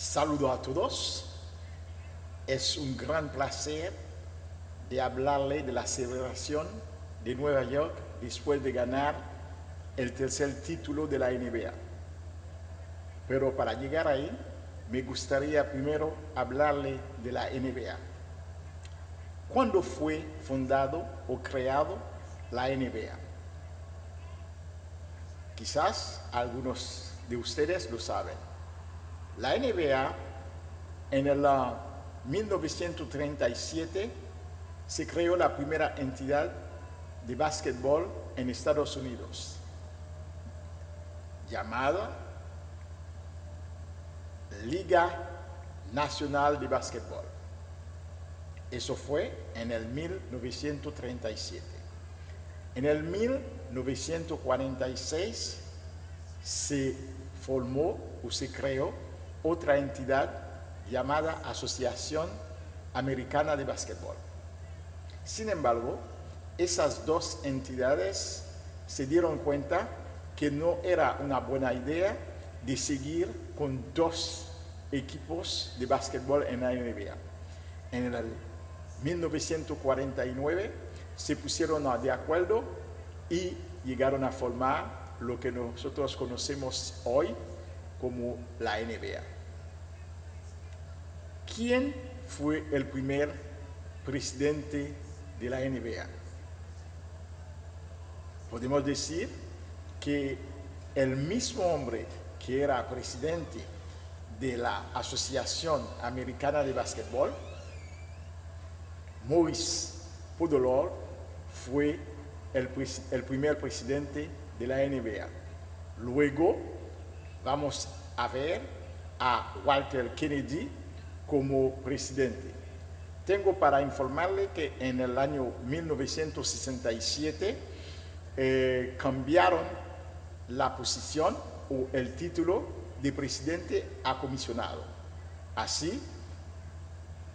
Saludos a todos. Es un gran placer de hablarle de la celebración de Nueva York después de ganar el tercer título de la NBA. Pero para llegar ahí, me gustaría primero hablarle de la NBA. ¿Cuándo fue fundado o creado la NBA? Quizás algunos de ustedes lo saben. La NBA en el 1937 se creó la primera entidad de básquetbol en Estados Unidos, llamada Liga Nacional de Básquetbol. Eso fue en el 1937. En el 1946 se formó o se creó otra entidad llamada Asociación Americana de Básquetbol. Sin embargo, esas dos entidades se dieron cuenta que no era una buena idea de seguir con dos equipos de básquetbol en la NBA. En el 1949 se pusieron de acuerdo y llegaron a formar lo que nosotros conocemos hoy como la NBA. ¿Quién fue el primer presidente de la NBA? Podemos decir que el mismo hombre que era presidente de la Asociación Americana de Básquetbol, Maurice Podolor, fue el primer presidente de la NBA. Luego vamos a ver a Walter Kennedy como presidente. Tengo para informarle que en el año 1967 cambiaron la posición o el título de presidente a comisionado. Así,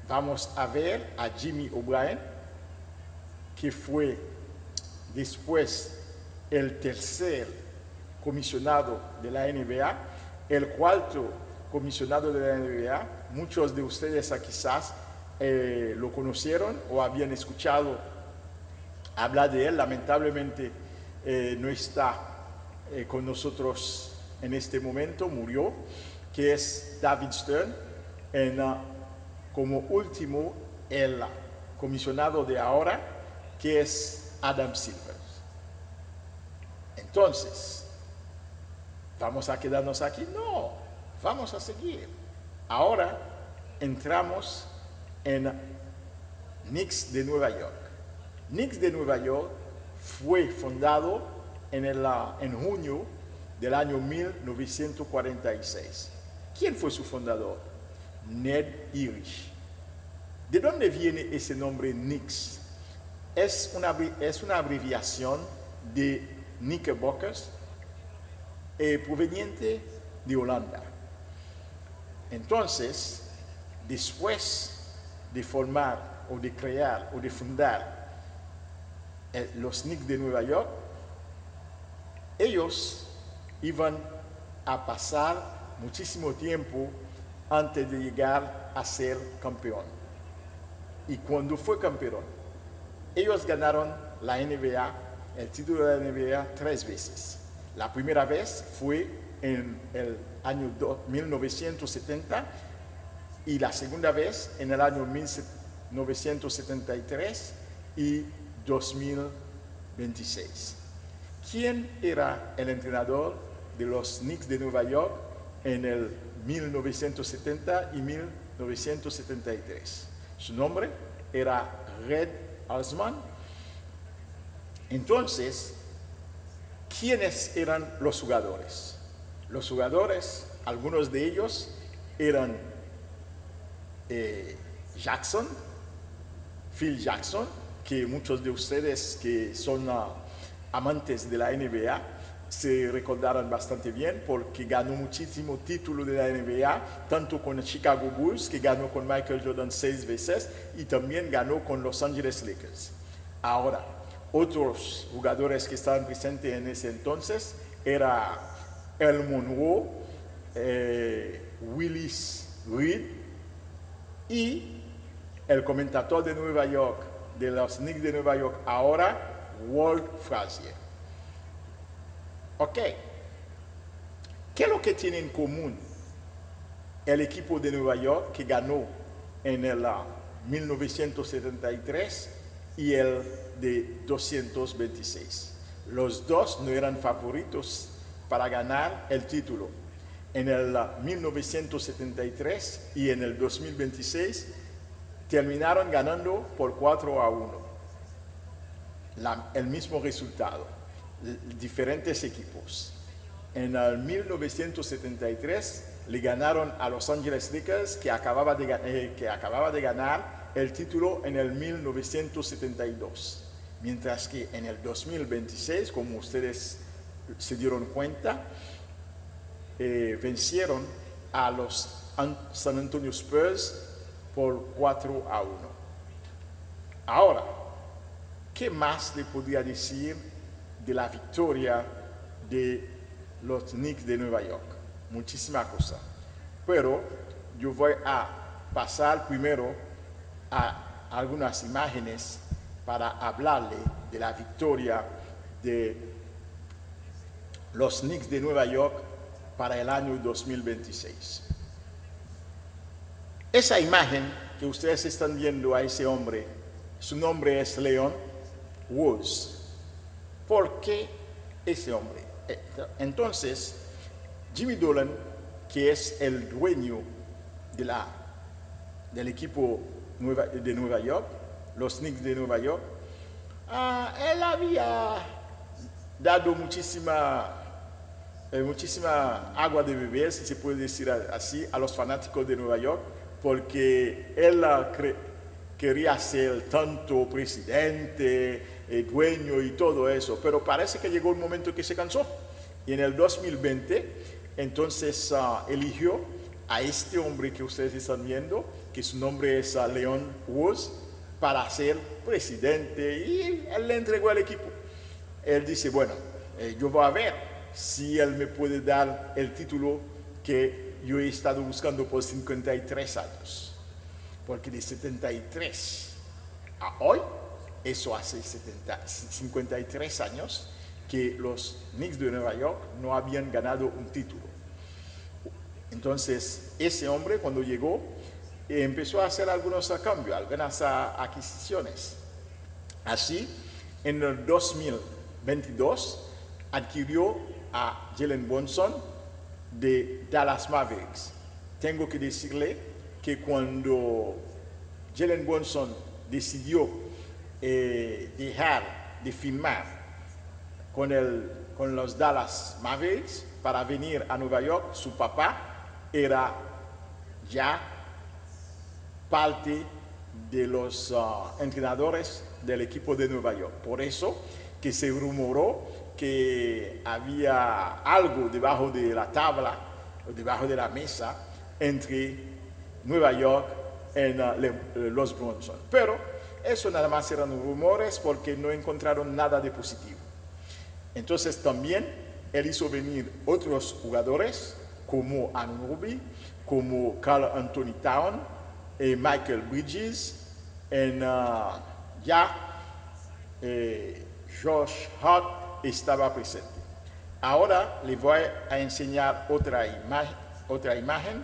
vamos a ver a Jimmy O'Brien, que fue después el tercer comisionado de la NBA, el cuarto comisionado de la NBA. Muchos de ustedes quizás lo conocieron o habían escuchado hablar de él. Lamentablemente no está con nosotros en este momento, murió, que es David Stern. Como último, el comisionado de ahora, que es Adam Silver. Entonces, ¿vamos a quedarnos aquí? No, vamos a seguir. Ahora entramos en Knicks de Nueva York. Knicks de Nueva York fue fundado en junio del año 1946. ¿Quién fue su fundador? Ned Irish. ¿De dónde viene ese nombre Knicks? Es una abreviación de Knickerbockers, proveniente de Holanda. Entonces, después de formar o de crear o de fundar los Knicks de Nueva York, ellos iban a pasar muchísimo tiempo antes de llegar a ser campeón. Y cuando fue campeón, ellos ganaron la NBA, el título de la NBA 3 veces. La primera vez fue en el año 1970 y la segunda vez en el año 1973 y 2026. ¿Quién era el entrenador de los Knicks de Nueva York en el 1970 y 1973? Su nombre era Red Alsman. Entonces, ¿quiénes eran los jugadores? Los jugadores, algunos de ellos eran Phil Jackson, que muchos de ustedes que son amantes de la NBA se recordarán bastante bien porque ganó muchísimo título de la NBA, tanto con Chicago Bulls, que ganó con Michael Jordan 6 veces, y también ganó con Los Angeles Lakers. Ahora, otros jugadores que estaban presentes en ese entonces era Earl Monroe, Willis Reed y el comentador de Nueva York, de los Knicks de Nueva York, ahora Walt Frazier. Ok, ¿qué es lo que tiene en común el equipo de Nueva York que ganó en el 1973 y el de 226? Los dos no eran favoritos para ganar el título. En el 1973 y en el 2026 terminaron ganando por 4-1. El mismo resultado, diferentes equipos. En el 1973 le ganaron a Los Angeles Lakers, que acababa de ganar el título en el 1972. Mientras que en el 2026, como ustedes se dieron cuenta, vencieron a los San Antonio Spurs por 4-1. Ahora, ¿qué más le podría decir de la victoria de los Knicks de Nueva York? Muchísimas cosas. Pero yo voy a pasar primero a algunas imágenes para hablarle de la victoria de los Knicks de Nueva York para el año 2026. Esa imagen que ustedes están viendo a ese hombre, su nombre es Leon Rose. ¿Por qué ese hombre? Entonces, Jimmy Dolan, que es el dueño del equipo de Nueva York, los Knicks de Nueva York, él había dado muchísima agua de beber, si se puede decir así, a los fanáticos de Nueva York, porque él quería ser tanto presidente, dueño y todo eso, pero parece que llegó un momento que se cansó. Y en el 2020, entonces eligió a este hombre que ustedes están viendo, que su nombre es Leon Rose, para ser presidente, y él le entregó al equipo. Él dice, bueno, yo voy a ver si él me puede dar el título que yo he estado buscando por 53 años. Porque de 73 a hoy, eso hace 53 años que los Knicks de Nueva York no habían ganado un título. Entonces, ese hombre cuando llegó, empezó a hacer algunos cambios, algunas adquisiciones. Así, en el 2022, adquirió a Jalen Brunson de Dallas Mavericks. Tengo que decirle que cuando Jalen Brunson decidió dejar de firmar con los Dallas Mavericks para venir a Nueva York, su papá era ya parte de los entrenadores del equipo de Nueva York. Por eso que se rumoró que había algo debajo de la tabla o debajo de la mesa entre Nueva York y los Brunson. Pero eso nada más eran rumores porque no encontraron nada de positivo. Entonces también él hizo venir otros jugadores como Anunoby, como Karl Anthony Towns, Michael Bridges, Josh Hart estaba presente. Ahora les voy a enseñar otra imagen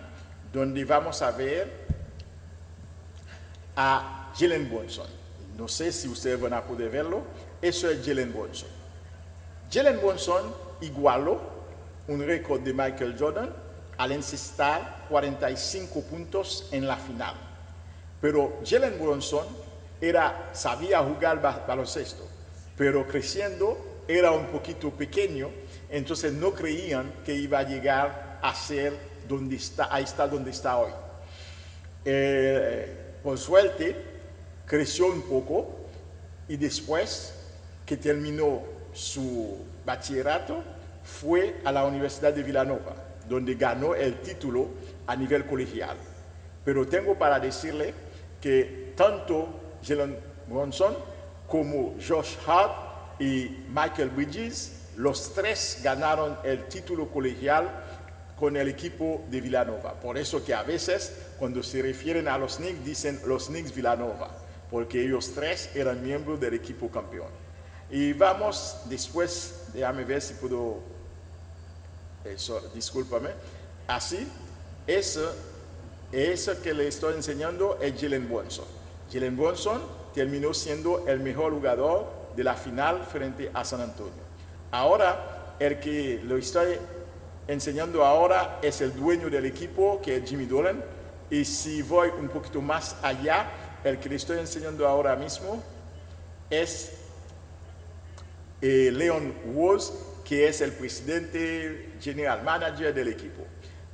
donde vamos a ver a Jalen Brunson. No sé si ustedes van a poder verlo. Eso es Jalen Brunson. Jalen Brunson igualó un récord de Michael Jordan al encestar 45 puntos en la final. Pero Jalen Brunson sabía jugar baloncesto, pero creciendo era un poquito pequeño, entonces no creían que iba a llegar a ser donde está hoy. Por suerte, creció un poco y después que terminó su bachillerato, fue a la Universidad de Villanova, donde ganó el título a nivel colegial. Pero tengo para decirle que tanto Jalen Brunson como Josh Hart y Michael Bridges, los tres ganaron el título colegial con el equipo de Villanova. Por eso que a veces cuando se refieren a los Knicks dicen los Knicks Villanova, porque ellos tres eran miembros del equipo campeón. Y vamos después, déjame ver si puedo, discúlpame, así, eso que le estoy enseñando es Jalen Brunson. Jalen Brunson terminó siendo el mejor jugador de la final frente a San Antonio. Ahora, el que lo estoy enseñando ahora es el dueño del equipo, que es Jimmy Dolan. Y si voy un poquito más allá, el que le estoy enseñando ahora mismo es Leon Rose, que es el presidente general manager del equipo.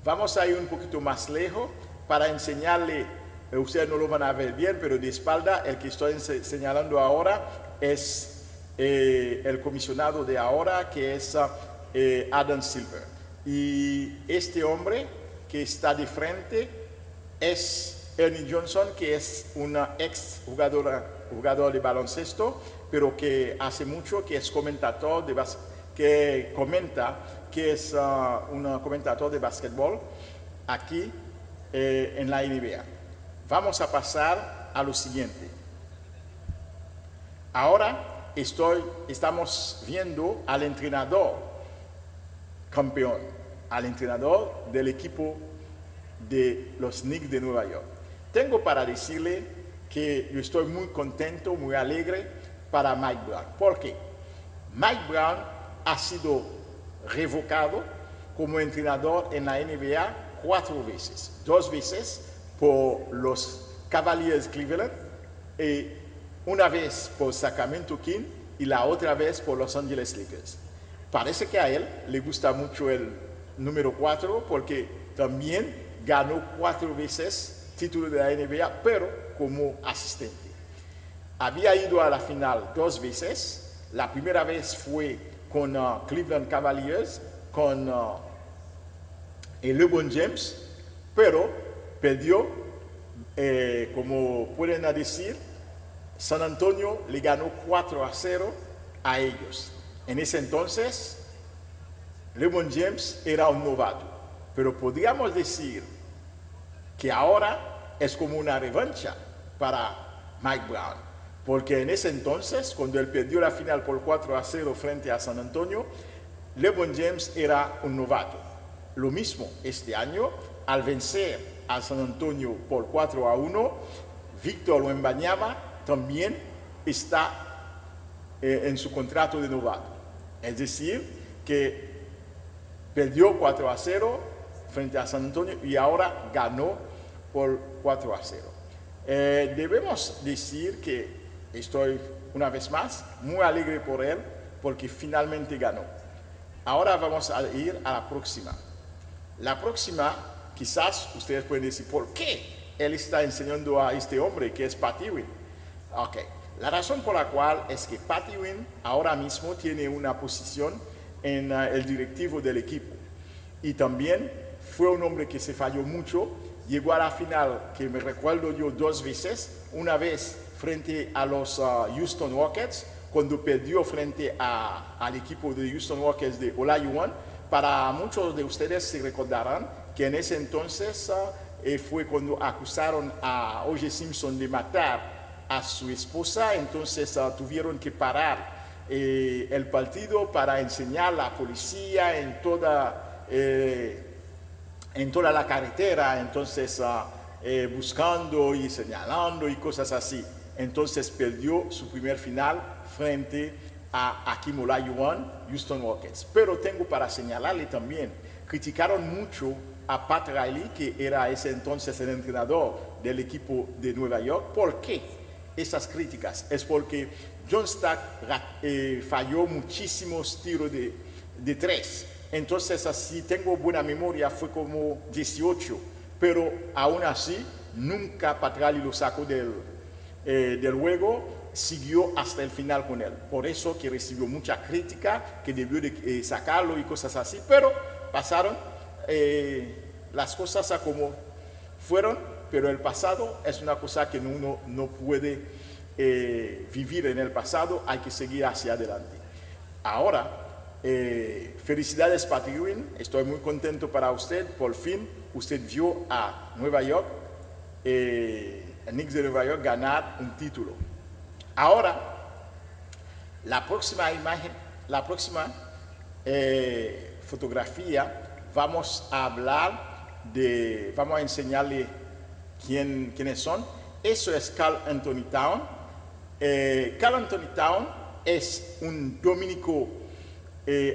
Vamos a ir un poquito más lejos para enseñarle, ustedes no lo van a ver bien, pero de espalda, el que estoy señalando ahora es el comisionado de ahora, que es Adam Silver. Y este hombre que está de frente es Ernie Johnson, que es una ex jugador de baloncesto, pero que hace mucho que es comentador que es un comentador de básquetbol aquí en la NBA. Vamos a pasar a lo siguiente. Ahora estamos viendo al entrenador campeón, al entrenador del equipo de los Knicks de Nueva York. Tengo para decirle que yo estoy muy contento, muy alegre para Mike Brown. ¿Por qué? Mike Brown ha sido revocado como entrenador en la NBA 4 veces. 2 veces por los Cavaliers Cleveland, y una vez por Sacramento King y la otra vez por Los Angeles Lakers. Parece que a él le gusta mucho el número 4 porque también ganó 4 veces título de la NBA, pero como asistente. Había ido a la final 2 veces. La primera vez fue con Cleveland Cavaliers, con LeBron James, pero perdió, como pueden decir, San Antonio le ganó 4-0 a ellos. En ese entonces, LeBron James era un novato, pero podríamos decir que ahora es como una revancha para Mike Brown, porque en ese entonces, cuando él perdió la final por 4-0 frente a San Antonio, LeBron James era un novato. Lo mismo este año, al vencer a San Antonio por 4-1, Víctor Wembanyama también está en su contrato de novato. Es decir, que perdió 4-0 frente a San Antonio y ahora ganó por 4-0. Debemos decir que estoy una vez más muy alegre por él porque finalmente ganó. Ahora vamos a ir a la próxima. La próxima, quizás ustedes pueden decir, ¿por qué él está enseñando a este hombre que es Pat Ewing? Ok, la razón por la cual es que Pat Ewing ahora mismo tiene una posición en el directivo del equipo. Y también fue un hombre que se falló mucho, llegó a la final, que me recuerdo yo 2 veces, una vez frente a los Houston Rockets, cuando perdió frente al equipo de Houston Rockets de Olajuwon. Para muchos de ustedes se recordarán que en ese entonces fue cuando acusaron a O.J. Simpson de matar a su esposa, entonces tuvieron que parar el partido para enseñar a la policía en toda la carretera, entonces buscando y señalando y cosas así. Entonces perdió su primer final frente a Hakeem Olajuwon, Houston Rockets. Pero tengo para señalarle también, criticaron mucho a Pat Riley, que era ese entonces el entrenador del equipo de Nueva York. ¿Por qué esas críticas? Es porque John Stark falló muchísimos tiros de 3. Entonces, si tengo buena memoria, fue como 18. Pero aún así, nunca Pat Riley lo sacó del juego, siguió hasta el final con él. Por eso que recibió mucha crítica, que debió de sacarlo y cosas así. Pero pasaron las cosas a como fueron, pero el pasado es una cosa que uno no puede vivir en el pasado, hay que seguir hacia adelante. Ahora, felicidades Patrick, estoy muy contento para usted, por fin usted vio a Nueva York, Knicks de Nueva York ganar un título. Ahora, la próxima imagen, la próxima fotografía, vamos a enseñarle quiénes son. Eso es Karl Anthony Towns. Karl Anthony Towns es un dominico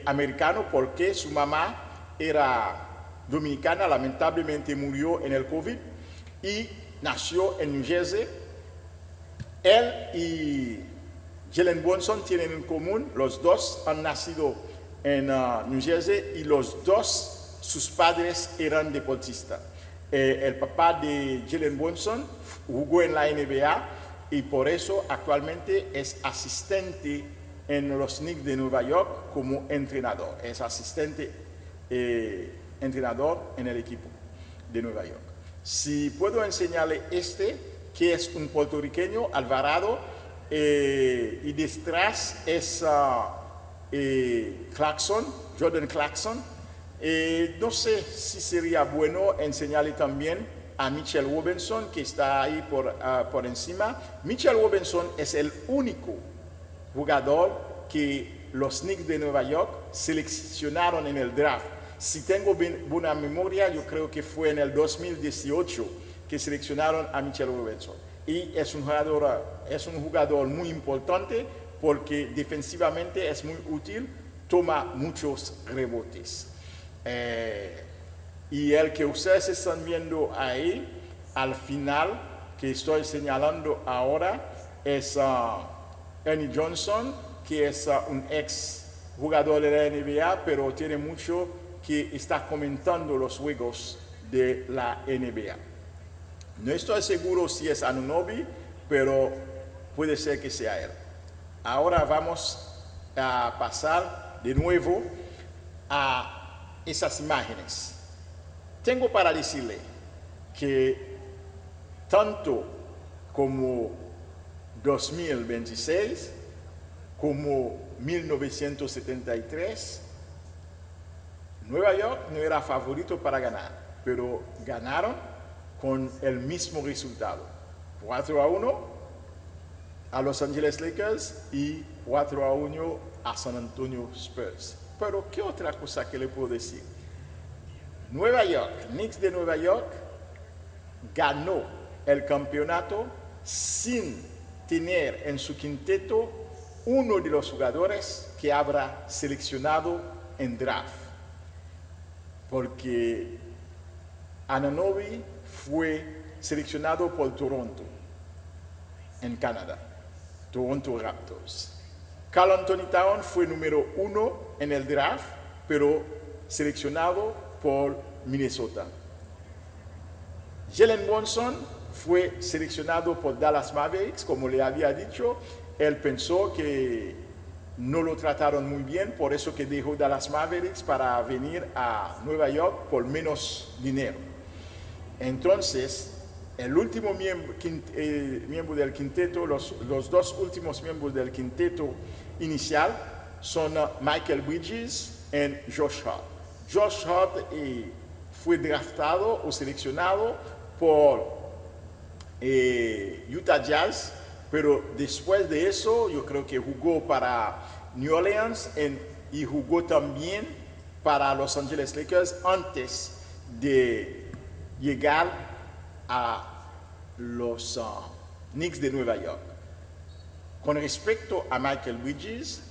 americano porque su mamá era dominicana, lamentablemente murió en el COVID y nació en New Jersey. Él y Jalen Brunson tienen en común, los dos han nacido en New Jersey y los dos, sus padres eran deportistas. El papá de Jalen Brunson jugó en la NBA y por eso actualmente es asistente en los Knicks de Nueva York como entrenador. Es asistente entrenador en el equipo de Nueva York. Si puedo enseñarle que es un puertorriqueño, Alvarado, y detrás es Jordan Clarkson. No sé si sería bueno enseñarle también a Mitchell Robinson, que está ahí por encima. Mitchell Robinson es el único jugador que los Knicks de Nueva York seleccionaron en el draft. Si tengo buena memoria, yo creo que fue en el 2018 que seleccionaron a Mitchell Robinson. Y es un jugador muy importante porque defensivamente es muy útil, toma muchos rebotes. Y el que ustedes están viendo ahí, al final, que estoy señalando ahora, es Ernie Johnson, que es un ex jugador de la NBA, pero tiene mucho que está comentando los juegos de la NBA. No estoy seguro si es Anunoby, pero puede ser que sea él. Ahora vamos a pasar de nuevo a esas imágenes. Tengo para decirle que tanto como 2026 como 1973, Nueva York no era favorito para ganar, pero ganaron con el mismo resultado, 4-1 a Los Angeles Lakers y 4-1 a San Antonio Spurs. Pero ¿qué otra cosa que le puedo decir? Nueva York, Knicks de Nueva York, ganó el campeonato sin tener en su quinteto uno de los jugadores que habrá seleccionado en draft. Porque Anunoby fue seleccionado por Toronto, en Canadá, Toronto Raptors. Karl Anthony Towns fue número 1 en el draft, pero seleccionado por Minnesota. Jalen Brunson fue seleccionado por Dallas Mavericks, como le había dicho. Él pensó que no lo trataron muy bien, por eso que dejó Dallas Mavericks para venir a Nueva York por menos dinero. Entonces, el último miembro del quinteto, los dos últimos miembros del quinteto inicial son Michael Bridges y Josh Hart. Josh Hart fue draftado o seleccionado por Utah Jazz, pero después de eso yo creo que jugó para New Orleans y jugó también para Los Angeles Lakers antes de llegar a los Knicks de Nueva York. Con respecto a Michael Bridges,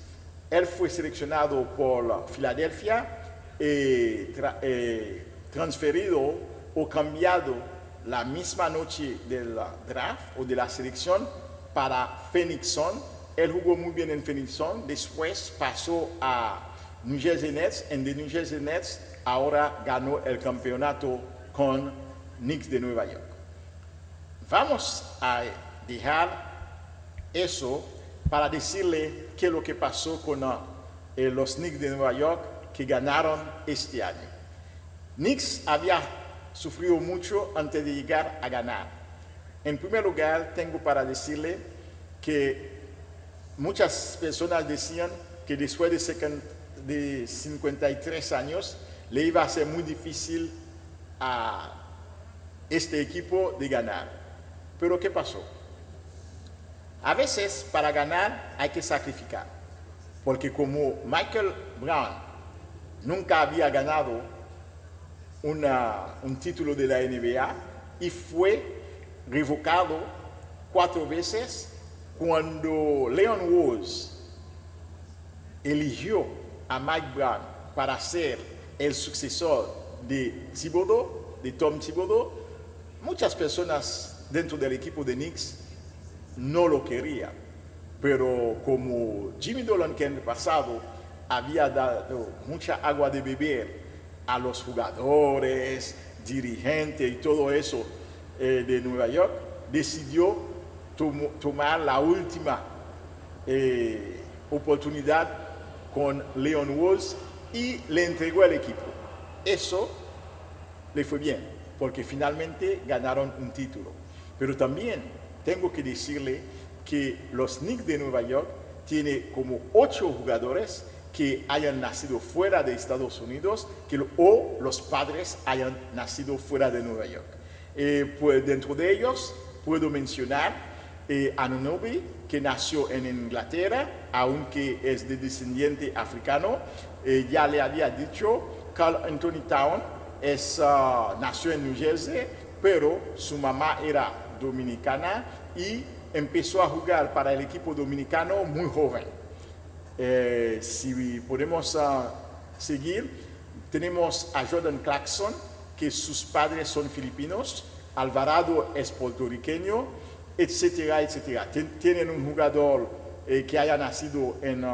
él fue seleccionado por Filadelfia, transferido o cambiado la misma noche del draft o de la selección para Phoenix Suns. Él jugó muy bien en Phoenix Suns, después pasó a New Jersey Nets, en the New Jersey Nets ahora ganó el campeonato con Knicks de Nueva York. Vamos a dejar eso para decirle qué es lo que pasó con los Knicks de Nueva York que ganaron este año. Knicks había sufrido mucho antes de llegar a ganar. En primer lugar, tengo para decirle que muchas personas decían que después de de 53 años le iba a ser muy difícil a este equipo de ganar. Pero ¿qué pasó? A veces para ganar hay que sacrificar, porque como Michael Brown nunca había ganado un título de la NBA y fue revocado 4 veces, cuando Leon Rose eligió a Mike Brown para ser el sucesor de Thibodeau, de Tom Thibodeau, muchas personas dentro del equipo de Knicks no lo querían. Pero como Jimmy Dolan, que en el pasado había dado mucha agua de beber a los jugadores, dirigentes y todo eso de Nueva York, decidió tomar la última oportunidad con Leon Rose y le entregó el equipo. Eso le fue bien, porque finalmente ganaron un título. Pero también tengo que decirle que los Knicks de Nueva York tienen como 8 jugadores que hayan nacido fuera de Estados Unidos, o los padres hayan nacido fuera de Nueva York. Pues dentro de ellos puedo mencionar Anunoby, que nació en Inglaterra, aunque es de descendiente africano. Ya le había dicho, Karl Anthony Towns nació en New Jersey, pero su mamá era dominicana y empezó a jugar para el equipo dominicano muy joven. Si podemos seguir, tenemos a Jordan Clarkson, que sus padres son filipinos, Alvarado es puertorriqueño, etcétera, etcétera. Tienen un jugador que haya nacido en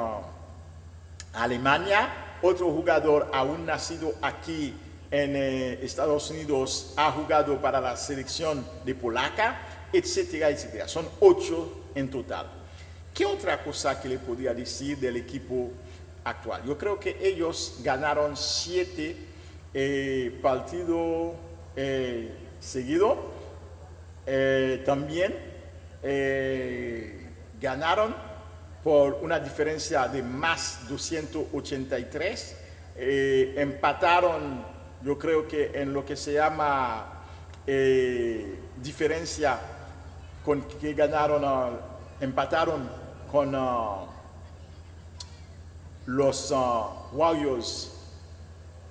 Alemania, otro jugador aún nacido aquí en Estados Unidos ha jugado para la selección de Polaca, etcétera, etcétera. Son 8 en total. ¿Qué otra cosa que le podría decir del equipo actual? Yo creo que ellos ganaron 7 partidos seguidos. También ganaron por una diferencia de más 283. Empataron, yo creo que en lo que se llama diferencia, con que ganaron, empataron con los Warriors,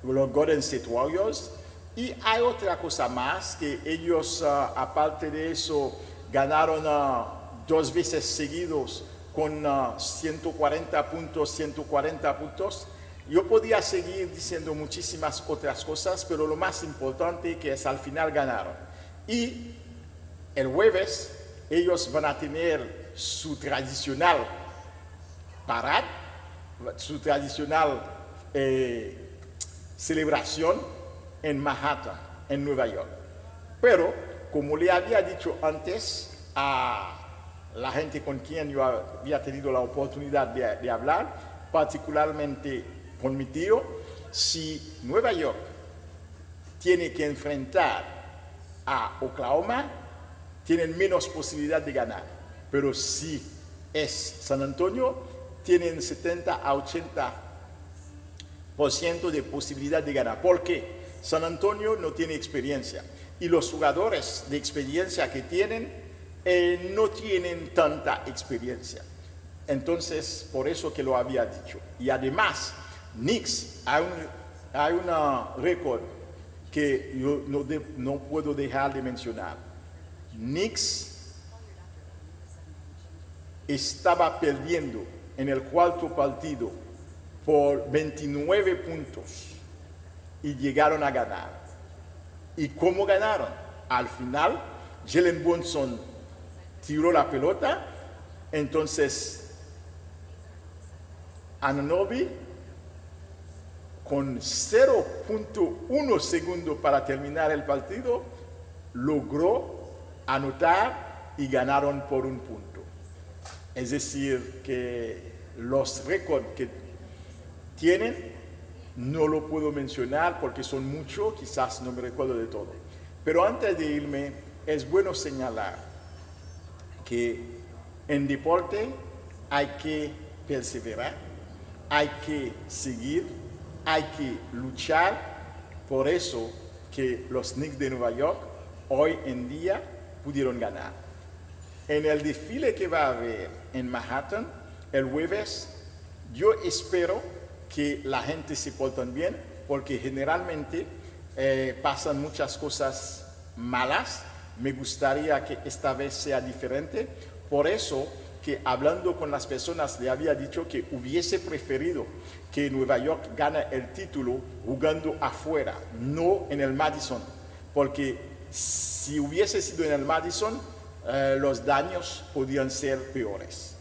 los Golden State Warriors. Y hay otra cosa más, que ellos, aparte de eso, ganaron 2 veces seguidos con 140 puntos, 140 puntos. Yo podía seguir diciendo muchísimas otras cosas, pero lo más importante que es al final ganaron. Y el jueves ellos van a tener su tradicional parade, su tradicional celebración en Manhattan, en Nueva York. Pero, como le había dicho antes a la gente con quien yo había tenido la oportunidad de hablar, particularmente con mi tío, si Nueva York tiene que enfrentar a Oklahoma, tienen menos posibilidad de ganar. Pero si es San Antonio, tienen 70 a 80% de posibilidad de ganar. ¿Por qué? San Antonio no tiene experiencia y los jugadores de experiencia que tienen no tienen tanta experiencia. Entonces, por eso que lo había dicho. Y además, Knicks, hay un récord que yo no puedo dejar de mencionar. Knicks estaba perdiendo en el 4º partido por 29 puntos y llegaron a ganar. ¿Y cómo ganaron? Al final, Jalen Brunson tiró la pelota, entonces Anunoby, con 0.1 segundo para terminar el partido, logró anotar y ganaron por 1 punto. Es decir, que los récords que tienen no lo puedo mencionar porque son muchos, quizás no me recuerdo de todo. Pero antes de irme, es bueno señalar que en deporte hay que perseverar, hay que seguir, hay que luchar. Por eso que los Knicks de Nueva York hoy en día pudieron ganar. En el desfile que va a haber en Manhattan el jueves, yo espero que la gente se porte bien, porque generalmente pasan muchas cosas malas. Me gustaría que esta vez sea diferente. Por eso que hablando con las personas le había dicho que hubiese preferido que Nueva York gane el título jugando afuera, no en el Madison, porque si hubiese sido en el Madison, los daños podrían ser peores.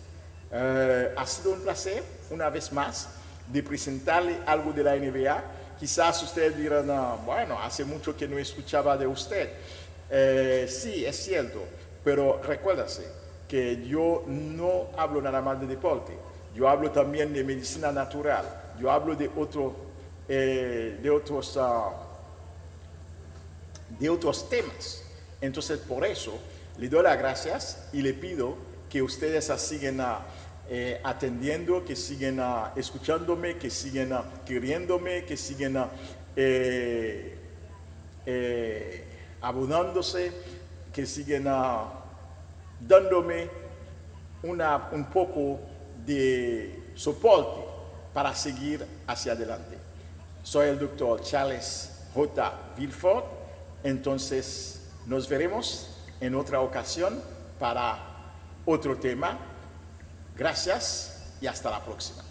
Ha sido un placer, una vez más, de presentarle algo de la NBA. Quizás ustedes dirán, bueno, hace mucho que no escuchaba de usted. Sí, es cierto, pero recuérdase que yo no hablo nada más de deporte, yo hablo también de medicina natural, yo hablo de otros temas. Entonces, por eso le doy las gracias y le pido que ustedes siguen atendiendo, que siguen escuchándome, que siguen queriéndome, que siguen abonándose, que siguen dándome un poco de soporte para seguir hacia adelante. Soy el doctor Charles J. Villefort. Entonces nos veremos en otra ocasión para otro tema. Gracias y hasta la próxima.